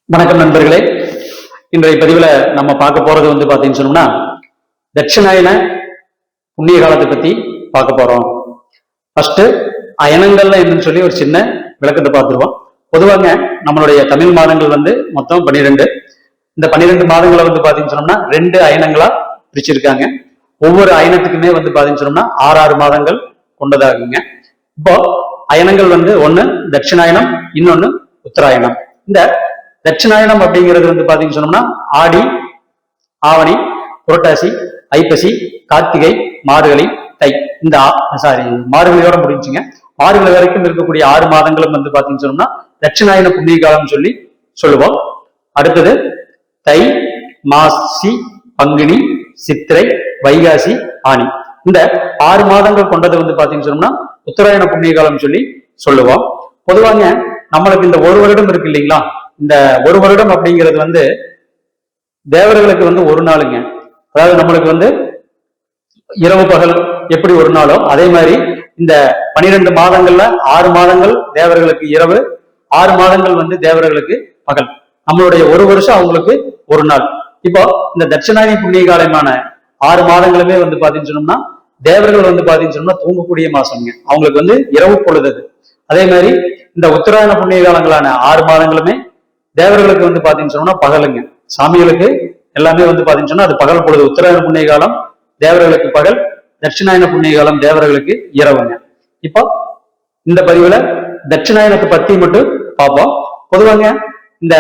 வணக்கம் நண்பர்களே. இன்றைய பதிவில் நம்ம பார்க்க போறது பாத்தீங்கன்னு சொன்னோம்னா தட்சிணாயன புண்ணிய காலத்தை பத்தி பார்க்க போறோம். ஃபர்ஸ்ட் அயனங்கள்ல என்னன்னு சொல்லி ஒரு சின்ன விளக்கத்தை பார்த்துருவோம். பொதுவாக நம்மளுடைய தமிழ் மாதங்கள் மொத்தம் 12. இந்த 12 மாதங்களை பாத்தீங்கன்னு சொன்னோம்னா 2 அயனங்களா பிரிச்சிருக்காங்க. ஒவ்வொரு அயனத்துக்குமே பாத்தீங்கன்னு சொன்னோம்னா 6 மாதங்கள் கொண்டதாகுங்க. இப்போ அயனங்கள் ஒண்ணு தட்சிணாயனம், இன்னொன்னு உத்தராயணம். இந்த தட்சிணாயனம் அப்படிங்கிறது பாத்தீங்கன்னு சொன்னோம்னா ஆடி, ஆவணி, புரட்டாசி, ஐப்பசி, கார்த்திகை, மார்கழி, தை. இந்த மார்கழியோட முடிஞ்சுங்க. மார்கழி வரைக்கும் இருக்கக்கூடிய 6 மாதங்களும் பாத்தீங்கன்னு சொன்னோம்னா தட்சிணாயன புண்ணிய காலம் சொல்லி சொல்லுவோம். அடுத்தது தை, மாசி, பங்குனி, சித்திரை, வைகாசி, ஆனி. இந்த 6 மாதங்கள் கொண்டது பாத்தீங்கன்னு சொன்னோம்னா உத்தராயண புண்ணிய காலம் சொல்லி சொல்லுவோம். பொதுவாக நம்மளுக்கு இந்த ஒரு வருடம் இருக்கு இல்லைங்களா, இந்த ஒரு வருடம் அப்படிங்கிறது தேவர்களுக்கு ஒரு நாளுங்க. அதாவது நம்மளுக்கு இரவு பகல் எப்படி ஒரு நாளோ அதே மாதிரி இந்த 12 மாதங்கள்ல 6 மாதங்கள் தேவர்களுக்கு இரவு, 6 மாதங்கள் தேவர்களுக்கு பகல். நம்மளுடைய ஒரு வருஷம் அவங்களுக்கு ஒரு நாள். இப்போ இந்த தட்சிணாயன புண்ணிய காலமான 6 மாதங்களுமே பாத்தீங்கன்னு சொன்னோம்னா தேவர்கள் பாத்தீங்கன்னு சொன்னா தூங்கக்கூடிய மாசம்ங்க. அவங்களுக்கு இரவு பொழுது. அதே மாதிரி இந்த உத்தராயண புண்ணிய காலங்களான 6 மாதங்களுமே தேவர்களுக்கு பாத்தீங்கன்னு சொன்னா பகலுங்க. சாமிகளுக்கு எல்லாமே பாத்தீங்கன்னு சொன்னா அது பகல் பொழுது. உத்தராயண புண்ணிய காலம் தேவர்களுக்கு பகல், தட்சிணாயன புண்ணிய காலம் தேவர்களுக்கு இரவுங்க. இப்போ இந்த பதிவுல தட்சிணாயனத்தை பத்தி மட்டும் பார்ப்போம். பொதுவாங்க இந்த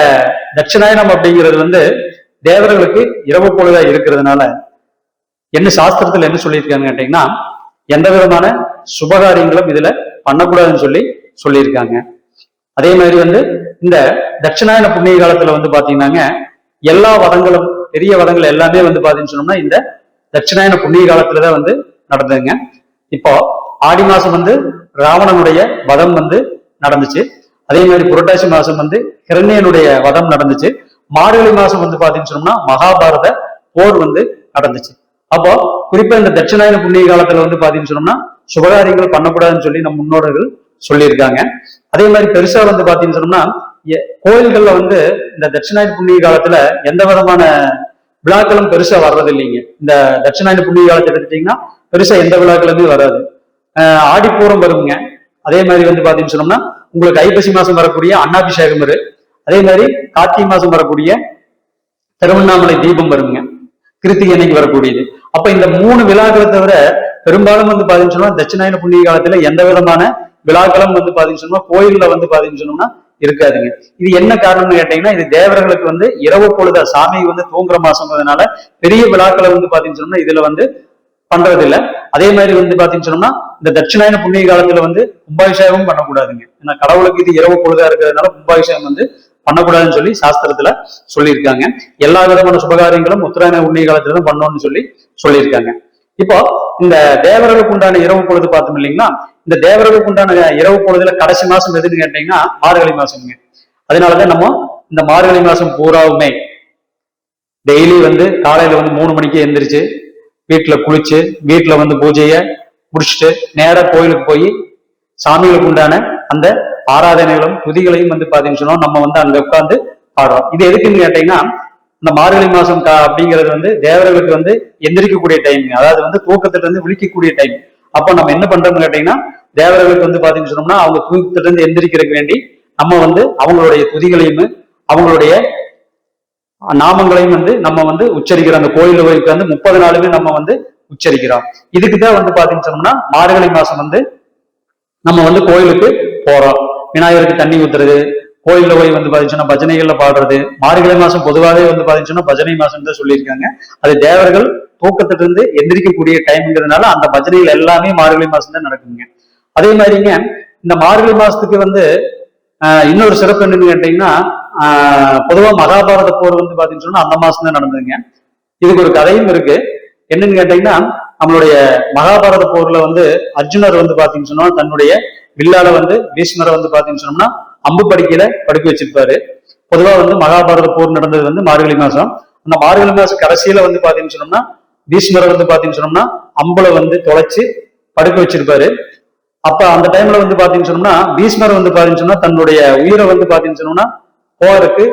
தட்சிணாயனம் அப்படிங்கிறது தேவர்களுக்கு இரவு பொழுதா இருக்கிறதுனால என்ன சாஸ்திரத்துல என்ன சொல்லியிருக்காங்க கேட்டீங்கன்னா, எந்த விதமான சுபகாரியங்களும் இதுல பண்ணக்கூடாதுன்னு சொல்லியிருக்காங்க. அதே மாதிரி இந்த தட்சிணாயன புண்ணிய காலத்துல பாத்தீங்கன்னாங்க எல்லா வதங்களும், பெரிய வதங்கள் எல்லாமே பாத்தீங்கன்னு சொன்னோம்னா இந்த தட்சிணாயன புண்ணிய காலத்துலதான் நடந்ததுங்க. இப்போ ஆடி மாசம் ராவணனுடைய வதம் நடந்துச்சு. அதே மாதிரி புரட்டாசி மாசம் ஹிரண்யனுடைய வதம் நடந்துச்சு. மார்கழி மாசம் பாத்தீங்கன்னு சொன்னோம்னா மகாபாரத போர் நடந்துச்சு. அப்போ குறிப்பா இந்த தட்சிணாயன புண்ணிய காலத்துல பாத்தீங்கன்னு சொன்னோம்னா சுபகாரியங்கள் பண்ணக்கூடாதுன்னு சொல்லி நம்ம முன்னோர்கள் சொல்லியிருக்காங்க. அதே மாதிரி பெருசா பாத்தீங்கன்னு சொன்னோம்னா கோயில்கள்ல இந்த தட்சிணாயன புண்ணிய காலத்துல எந்த விதமான விழாக்களும் பெருசா வர்றது இல்லைங்க. இந்த தட்சிணாயன புண்ணிய காலத்தை எடுத்துட்டீங்கன்னா பெருசா எந்த விழாக்களுமே வராது. ஆடிப்பூரம் வருங்க. அதே மாதிரி பாத்தீங்கன்னு சொன்னோம்னா உங்களுக்கு ஐப்பசி மாசம் வரக்கூடிய அன்னாபிஷேகம் வரும். அதே மாதிரி கார்த்திகை மாசம் வரக்கூடிய திருவண்ணாமலை தீபம் வருங்க, கிருத்திகை அன்னைக்கு வரக்கூடியது. அப்ப இந்த 3 விழாக்களை தவிர பெரும்பாலும் பாத்தீங்கன்னு சொன்னா தட்சிணாயன புண்ணிய காலத்துல எந்த விதமான விழாக்களும் பாத்தீங்கன்னு சொன்னா கோயில்ல பாத்தீங்கன்னு சொன்னோம்னா இருக்காதுங்க. இது என்ன காரணம்னு கேட்டீங்கன்னா, இது தேவர்களுக்கு இரவு பொழுத சாமி தூங்குற மாசம்ன்றதுனால பெரிய விழாக்களை பாத்தீங்கன்னு சொன்னா இதுல பண்றது இல்ல. அதே மாதிரி பாத்தீங்கன்னு சொன்னோம்னா இந்த தட்சிணாயன புண்ணிய காலத்துல கும்பாபிஷேகம் பண்ணக்கூடாதுங்க. ஏன்னா கடவுளுக்கு இது இரவு பொழுதா இருக்கிறதுனால கும்பாபிஷேகம் பண்ணக்கூடாதுன்னு சொல்லி சாஸ்திரத்துல சொல்லியிருக்காங்க. எல்லா விதமான சுபகாரியங்களும் உத்தராயண புண்ணிய காலத்துல தான் பண்ணணும்னு சொல்லியிருக்காங்க. இப்போ இந்த தேவர்களுக்கு உண்டான இரவு பொழுது பார்த்தோம் இல்லைங்களா, இந்த தேவர்களுக்கு உண்டான இரவு பொழுதுல கடைசி மாசம் எதுன்னு கேட்டீங்கன்னா மார்கழி மாசம்ங்க. அதனாலதான் நம்ம இந்த மார்கழி மாசம் பூராவுமே டெய்லி காலையில 3 மணிக்கு எந்திரிச்சு வீட்டுல குளிச்சு வீட்டுல பூஜைய முடிச்சுட்டு நேரா கோயிலுக்கு போய் சாமிகளுக்கு உண்டான அந்த ஆராதனைகளும் துதிகளையும் பாத்தீங்கன்னு சொன்னோம் நம்ம அங்க உட்கார்ந்து பாடுறோம். இது எதுக்குன்னு கேட்டீங்கன்னா, இந்த மார்கழி மாசம் அப்படிங்கிறது தேவர்களுக்கு எந்திரிக்கக்கூடிய டைம். அதாவது தூக்கத்துல இருந்து விழிக்கக்கூடிய டைம். அப்போ நம்ம என்ன பண்றோம்னு கேட்டீங்கன்னா, தேவர்களுக்கு பாத்தீங்கன்னு சொன்னோம்னா அவங்க தூக்கத்துல இருந்து எந்திரிக்கிறதுக்கு வேண்டி நம்ம அவங்களுடைய துதிகளையும் அவங்களுடைய நாமங்களையும் நம்ம உச்சரிக்கிறோம். அந்த கோயில போய் 30 நாளுமே நம்ம உச்சரிக்கிறோம். இதுக்குதான் பாத்தீங்கன்னு சொன்னோம்னா மார்கழி மாசம் நம்ம கோயிலுக்கு போறோம். விநாயகருக்கு தண்ணி ஊத்துறது, கோயில்ல போய் பாத்தீங்கன்னா பஜனைகள்ல பாடுறது. மார்கழி மாசம் பொதுவாகவே பாத்தீங்கன்னா பஜனை மாசம் தான் சொல்லியிருக்காங்க. அது தேவர்கள் தூக்கத்துல இருந்து எந்திரிக்கக்கூடிய டைம்ங்கிறதுனால அந்த பஜனைகள் எல்லாமே மார்கழி மாசம் தான் நடக்குங்க. அதே மாதிரிங்க இந்த மார்கழி மாசத்துக்கு இன்னொரு சிறப்பு என்னன்னு கேட்டீங்கன்னா, பொதுவா மகாபாரத போர் பாத்தீங்கன்னு சொன்னா அந்த மாசம் தான் நடந்ததுங்க. இதுக்கு ஒரு கதையும் இருக்கு. என்னன்னு கேட்டீங்கன்னா, நம்மளுடைய மகாபாரத போர்ல அர்ஜுனர் பாத்தீங்கன்னு சொன்னா தன்னுடைய வில்லால பீஷ்மரை பாத்தீங்கன்னு சொன்னோம்னா அம்பு படுக்கையில படுக்க வச்சிருப்பாரு. பொதுவா மகாபாரத போர் நடந்தது மார்கழி மாசம். அந்த மார்கழி மாசம் கடைசியில பாத்தீங்கன்னு சொன்னோம்னா பீஷ்மரை பாத்தீங்கன்னு சொன்னோம்னா அம்புல தொலைச்சு படுக்க வச்சிருப்பாரு. அப்ப அந்த டைம்ல பாத்தீங்கன்னு சொன்னோம்னா பீஷ்மர் பாத்தீங்கன்னு சொன்னா தன்னுடைய உயிரை பாத்தீங்கன்னு சொன்னோம்னா போருக்கு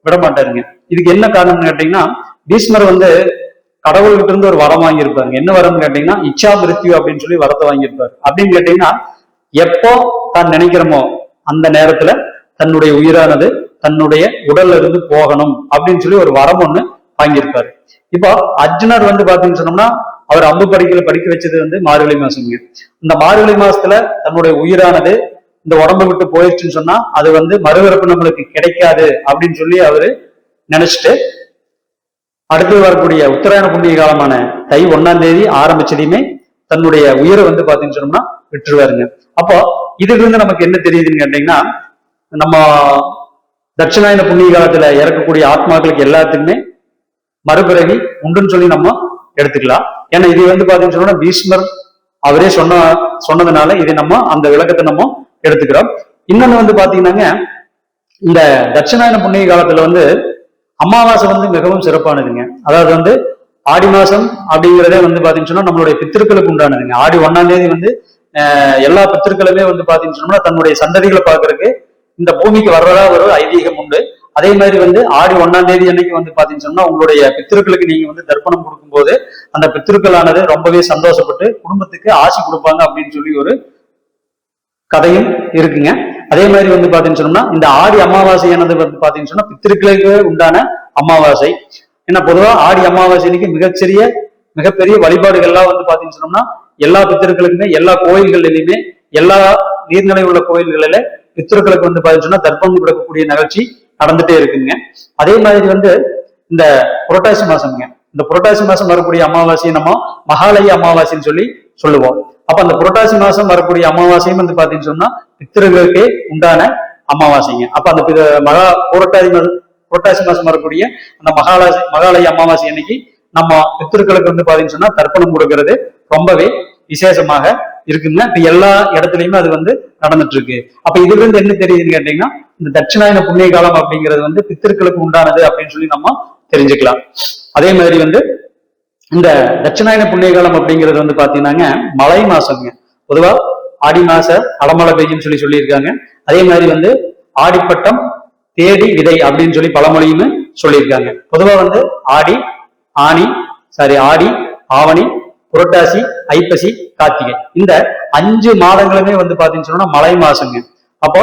விட மாட்டாருங்க. இதுக்கு என்ன காரணம்னு கேட்டீங்கன்னா, பீஷ்மர் வந்து கடவுள்கிட்ட இருந்து ஒரு வரம் வாங்கியிருப்பாருங்க. என்ன வரம்னு கேட்டீங்கன்னா, இச்சா மிருத்யு அப்படின்னு சொல்லி வரத்தை வாங்கியிருப்பாரு. அப்படின்னு கேட்டீங்கன்னா, எப்போ தான் நினைக்கிறோமோ அந்த நேரத்துல தன்னுடைய உயிரானது தன்னுடைய உடல்ல இருந்து போகணும் அப்படின்னு சொல்லி ஒரு வரம் ஒண்ணு வாங்கியிருப்பாரு. இப்போ அர்ஜுனர் வந்து பாத்தீங்கன்னு சொன்னோம்னா, அவர் அம்பு படிக்க வச்சது வந்து மார்கழி மாசம்ங்க. இந்த மார்கழி மாசத்துல தன்னுடைய உயிரானது இந்த உடம்பு விட்டு போயிடுச்சுன்னு சொன்னா அது வந்து மறுபிறப்பு நம்மளுக்கு கிடைக்காது அப்படின்னு சொல்லி அவரு நினைச்சிட்டு அடுத்து வரக்கூடிய உத்தராயண புண்ணிய காலமான தை 1ஆம் தேதி ஆரம்பிச்சதையுமே தன்னுடைய உயிரை வந்து பாத்தீங்கன்னு சொன்னோம்னா விட்டுருவாருங்க. அப்போ இதுல இருந்து நமக்கு என்ன தெரியுதுன்னு கேட்டீங்கன்னா, நம்ம தட்சிணாயன புண்ணிய காலத்துல இறக்கக்கூடிய ஆத்மாக்களுக்கு எல்லாத்துக்குமே மறுபிறவி உண்டுன்னு சொல்லி நம்ம எடுத்துக்கலாம். ஏன்னா இது வந்து பாத்தீங்கன்னு சொன்னா பீஷ்மர் அவரே சொன்னதுனால இதை நம்ம அந்த விளக்கத்தை நம்ம எடுத்துக்கிறோம். இன்னொன்னு வந்து பாத்தீங்கன்னாங்க, இந்த தட்சிணாயன புண்ணிய காலத்துல வந்து அமாவாசை வந்து மிகவும் சிறப்பானதுங்க. அதாவது வந்து ஆடி மாசம் அப்படிங்கிறதே வந்து பாத்தீங்கன்னு சொன்னா நம்மளுடைய பித்திருக்களுக்கு உண்டானதுங்க. ஆடி 1ஆம் தேதி வந்து எல்லா பித்திருக்களுமே வந்து பாத்தீங்கன்னு சொன்னா தன்னுடைய சந்ததிகளை பாக்குறதுக்கு இந்த பூமிக்கு வர்றதா ஒரு ஐதீகம் உண்டு. அதே மாதிரி வந்து ஆடி 1ஆம் தேதி அன்னைக்கு வந்து பாத்தீங்கன்னு சொன்னா உங்களுடைய பித்திருக்களுக்கு நீங்க வந்து தர்ப்பணம் கொடுக்கும்போது அந்த பித்திருக்களானது ரொம்பவே சந்தோஷப்பட்டு குடும்பத்துக்கு ஆசி கொடுப்பாங்க அப்படின்னு சொல்லி ஒரு கதையும் இருக்குங்க. அதே மாதிரி வந்து பாத்தீங்கன்னு சொன்னோம்னா இந்த ஆடி அமாவாசையானது வந்து பாத்தீங்கன்னு சொன்னா பித்திருக்களுக்கு உண்டான அமாவாசை. ஏன்னா பொதுவா ஆடி அமாவாசை அன்னைக்கு மிகப்பெரிய வழிபாடுகள்லாம் வந்து பாத்தீங்கன்னு சொன்னோம்னா எல்லா பித்திருக்களுக்குமே எல்லா கோயில்களிலுமே எல்லா நீர்நிலை உள்ள கோயில்களில பித்திருக்களுக்கு வந்து பாத்தீங்கன்னா தர்ப்பணம் கொடுக்கக்கூடிய நிகழ்ச்சி நடந்துட்டே இருக்குங்க. அதே மாதிரி வந்து இந்த புரட்டாசி மாசம்ங்க, இந்த புரட்டாசி மாசம் வரக்கூடிய அமாவாசையை நம்ம மகாலய அமாவாசைன்னு சொல்லி சொல்லுவோம். அப்ப அந்த புரட்டாசி மாசம் வரக்கூடிய அமாவாசையும் வந்து பாத்தீங்கன்னு சொன்னா பித்திருக்களுக்கே உண்டான அமாவாசைங்க. அப்ப அந்த புரட்டாசி மாசம் வரக்கூடிய அந்த மகாலய அமாவாசை அன்னைக்கு நம்ம பித்திருக்களுக்கு வந்து பாத்தீங்கன்னு சொன்னா தர்ப்பணம் கொடுக்கறது ரொம்பவே விசேஷமாக இருக்குங்க. இப்ப எல்லா இடத்துலயுமே அது வந்து நடந்துட்டு இருக்கு. அப்ப இதுல இருந்து என்ன தெரியுதுன்னு கேட்டீங்கன்னா, இந்த தட்சிணாயன புண்ணிய காலம் அப்படிங்கிறது வந்து பித்திருக்களுக்கு உண்டானது அப்படின்னு சொல்லி நம்ம தெரிஞ்சுக்கலாம். அதே மாதிரி வந்து இந்த தட்சிணாயன புண்ணிய காலம் அப்படிங்கிறது வந்து பாத்தீங்கன்னா மழை மாசம்ங்க. பொதுவா ஆடி மாச அடமழை பெய்யும்னு சொல்லி சொல்லியிருக்காங்க. அதே மாதிரி வந்து ஆடிப்பட்டம் தேடி விதை அப்படின்னு சொல்லி பழமொழியுமே சொல்லியிருக்காங்க. பொதுவா வந்து ஆடி ஆவணி புரட்டாசி ஐப்பசி கார்த்திகை இந்த 5 மாதங்களுமே வந்து பாத்தீங்கன்னு சொன்னா மழை மாசங்க. அப்போ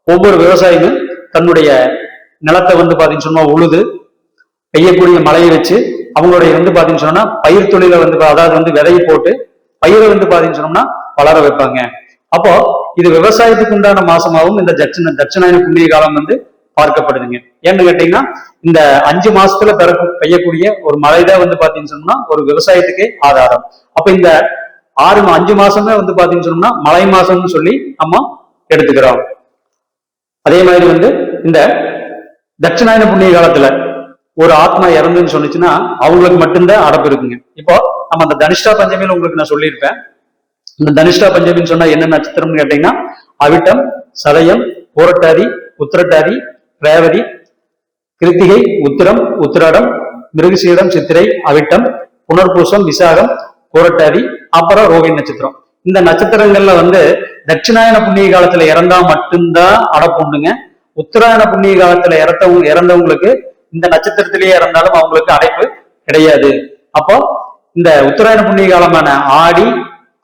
ஒவ்வொரு விவசாயியும் தன்னுடைய நிலத்தை வந்து பாத்தீங்கன்னு சொன்னா உழுது பெய்யக்கூடிய மழையை வச்சு அவங்களுடைய வந்து பாத்தீங்கன்னு சொன்னா பயிர் தொழிலை வந்து அதாவது வந்து விதையை போட்டு பயிரை வந்து பாத்தீங்கன்னு சொன்னோம்னா வளர வைப்பாங்க. அப்போ இது விவசாயத்துக்கு உண்டான மாசமாகவும் இந்த தட்சிணாயன புண்ணிய காலம் வந்து பார்க்கப்படுதுங்க. ஏன்னு கேட்டீங்கன்னா இந்த 5 மாசத்துல பெய்யக்கூடிய ஒரு மழைதான் வந்து பாத்தீங்கன்னு சொன்னா ஒரு விவசாயத்துக்கே ஆதாரம். அப்ப இந்த 5 மாசமே வந்து பாத்தீங்கன்னு சொன்னா மழை மாசம்னு சொல்லி நம்ம எடுத்துக்கிறோம். அதே மாதிரி வந்து இந்த தட்சிணாயன புண்ணிய காலத்துல ஒரு ஆத்மா இறந்துன்னு சொன்னிச்சுன்னா அவங்களுக்கு மட்டும்தான் அடப்பு இருக்குங்க. இப்போ நம்ம அந்த தனிஷ்டா பஞ்சமியில உங்களுக்கு நான் சொல்லியிருப்பேன். இந்த தனிஷ்டா பஞ்சமின்னு சொன்னா என்ன நட்சத்திரம்னு கேட்டீங்கன்னா அவிட்டம், சதயம், பூரட்டாதி, உத்திரட்டாதி, ரேவதி, கிருத்திகை, உத்திரம், உத்திராடம், மிருகசீடம், சித்திரை, அவிட்டம், புனர்பூசம், விசாகம், பூரட்டாதி, அப்புறம் ரோகிணி நட்சத்திரம். இந்த நட்சத்திரங்கள்ல வந்து தட்சிணாயன புண்ணிய காலத்துல இறந்தா மட்டும்தான் அடப்புண்டுங்க. உத்தராயண புண்ணிய காலத்துல இறந்தவங்களுக்கு இந்த நட்சத்திரத்திலேயே இறந்தாலும் அவங்களுக்கு அடைப்பு கிடையாது. அப்போ இந்த உத்தராயண புண்ணிய காலமான ஆடி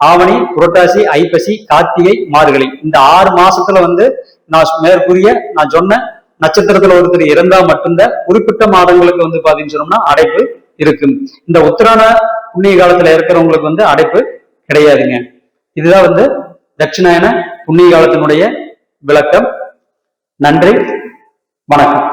ஆவணி புரட்டாசி ஐப்பசி கார்த்திகை மார்கழி இந்த 6 மாசத்துல வந்து நான் சொன்ன நட்சத்திரத்துல ஒருத்தர் இறந்தா மட்டும்தான் குறிப்பிட்ட மாதங்களுக்கு வந்து பாத்தீங்கன்னு சொன்னோம்னா அடைப்பு இருக்கும். இந்த உத்தராயண புண்ணிய காலத்துல இருக்கிறவங்களுக்கு வந்து அடைப்பு கிடையாதுங்க. இதுதான் வந்து தட்சிணாயன புண்ணிய காலத்தினுடைய விளக்கம். நன்றி, வணக்கம்.